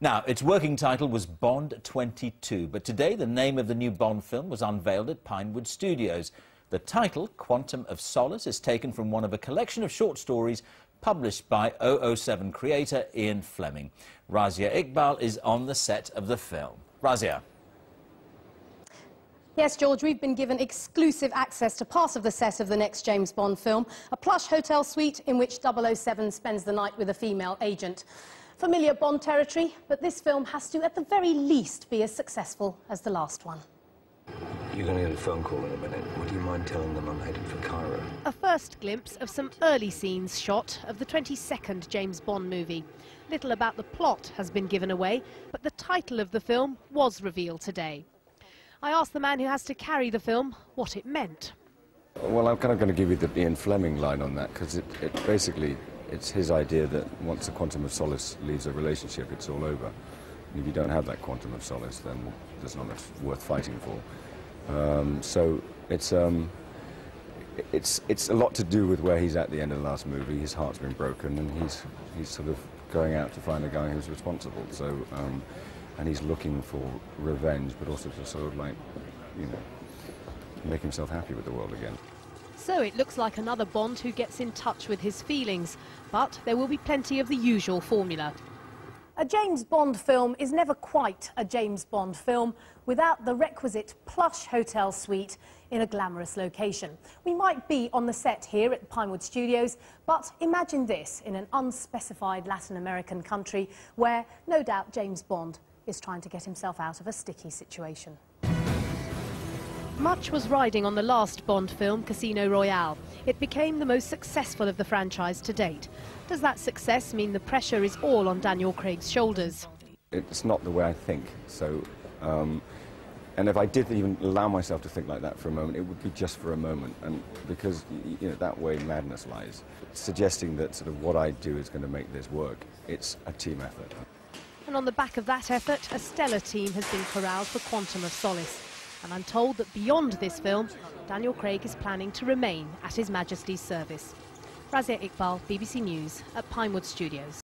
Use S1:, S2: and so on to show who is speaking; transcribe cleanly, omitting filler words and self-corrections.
S1: Now, its working title was Bond 22, but today the name of the new Bond film was unveiled at Pinewood Studios. The title, Quantum of Solace, is taken from one of a collection of short stories published by 007 creator Ian Fleming. Razia Iqbal is on the set of the film. Razia.
S2: Yes, George, we've been given exclusive access to part of the set of the next James Bond film, a plush hotel suite in which 007 spends the night with a female agent. Familiar Bond territory, but this film has to, at the very least, be as successful as the last one.
S3: You're going to get a phone call in a minute. Would you mind telling them I'm headed for Cairo?
S4: A first glimpse of some early scenes shot of the 22nd James Bond movie. Little about the plot has been given away, but the title of the film was revealed today. I asked the man who has to carry the film what it meant.
S5: Well, I'm kind of going to give you the Ian Fleming line on that, because it basically, it's his idea that once the quantum of solace leaves a relationship, it's all over. And if you don't have that quantum of solace, then there's not much worth fighting for. So it's a lot to do with where he's at the end of the last movie. His heart's been broken, and he's sort of going out to find a guy who's responsible. So, and he's looking for revenge, but also to sort of, like, you know, make himself happy with the world again.
S4: So it looks like another Bond who gets in touch with his feelings, but there will be plenty of the usual formula.
S2: A James Bond film is never quite a James Bond film without the requisite plush hotel suite in a glamorous location. We might be on the set here at Pinewood Studios, but imagine this in an unspecified Latin American country where, no doubt, James Bond is trying to get himself out of a sticky situation.
S4: Much was riding on the last Bond film, Casino Royale. It became the most successful of the franchise to date. Does that success mean the pressure is all on Daniel Craig's shoulders?
S5: It's not the way I think, so, and if I did even allow myself to think like that for a moment, it would be just for a moment, and because, you know, that way madness lies. Suggesting that sort of what I do is going to make this work, it's a team effort.
S4: And on the back of that effort, a stellar team has been corralled for Quantum of Solace. And I'm told that beyond this film, Daniel Craig is planning to remain at His Majesty's service. Razia Iqbal, BBC News, at Pinewood Studios.